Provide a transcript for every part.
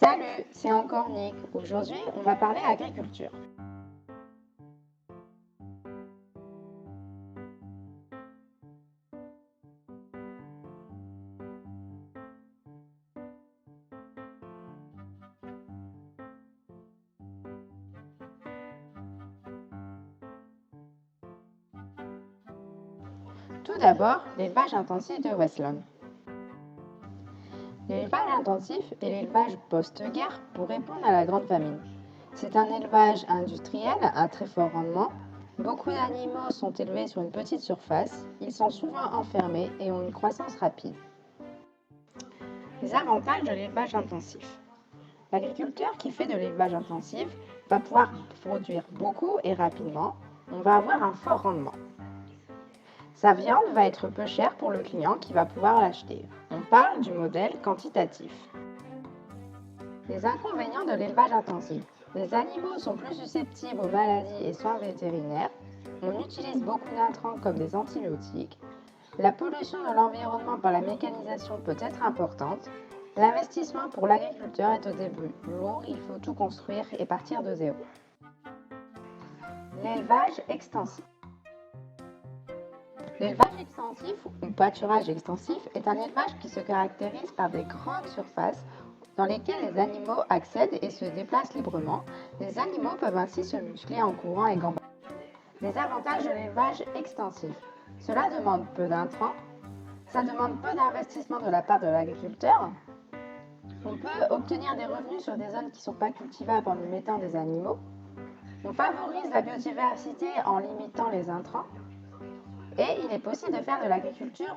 Salut, c'est encore Nick. Aujourd'hui, on va parler agriculture. Tout d'abord, l'élevage intensif de Westland. L'élevage intensif est l'élevage post-guerre pour répondre à la grande famine. C'est un élevage industriel à très fort rendement. Beaucoup d'animaux sont élevés sur une petite surface. Ils sont souvent enfermés et ont une croissance rapide. Les avantages de l'élevage intensif. L'agriculteur qui fait de l'élevage intensif va pouvoir produire beaucoup et rapidement. On va avoir un fort rendement. Sa viande va être peu chère pour le client qui va pouvoir l'acheter. On parle du modèle quantitatif. Les inconvénients de l'élevage intensif. Les animaux sont plus susceptibles aux maladies et soins vétérinaires. On utilise beaucoup d'intrants comme des antibiotiques. La pollution de l'environnement par la mécanisation peut être importante. L'investissement pour l'agriculteur est au début lourd, il faut tout construire et partir de zéro. L'élevage extensif. L'élevage extensif ou pâturage extensif est un élevage qui se caractérise par des grandes surfaces dans lesquelles les animaux accèdent et se déplacent librement. Les animaux peuvent ainsi se muscler en courant et gambadant. Les avantages de l'élevage extensif. Cela demande peu d'intrants, ça demande peu d'investissement de la part de l'agriculteur. On peut obtenir des revenus sur des zones qui ne sont pas cultivables en y mettant des animaux. On favorise la biodiversité en limitant les intrants. Et il est possible de faire de l'agriculture.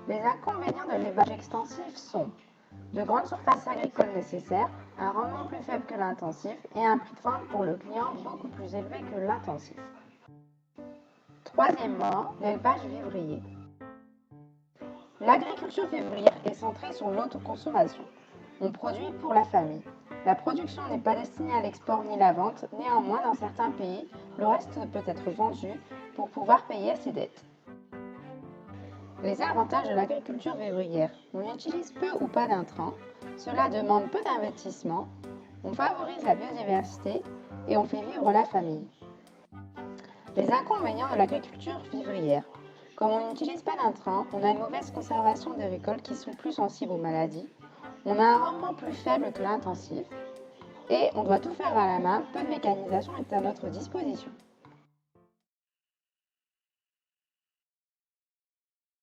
Les inconvénients de l'élevage extensif sont de grandes surfaces agricoles nécessaires, un rendement plus faible que l'intensif et un prix de vente pour le client beaucoup plus élevé que l'intensif. Troisièmement, l'élevage vivrier. L'agriculture vivrière est centrée sur l'autoconsommation. On produit pour la famille. La production n'est pas destinée à l'export ni la vente, néanmoins dans certains pays, le reste peut être vendu pour pouvoir payer ses dettes. Les avantages de l'agriculture vivrière. On utilise peu ou pas d'intrants, cela demande peu d'investissement, on favorise la biodiversité et on fait vivre la famille. Les inconvénients de l'agriculture vivrière. Comme on n'utilise pas d'intrants, on a une mauvaise conservation des récoltes qui sont plus sensibles aux maladies, on a un rendement plus faible que l'intensif et on doit tout faire à la main, peu de mécanisation est à notre disposition.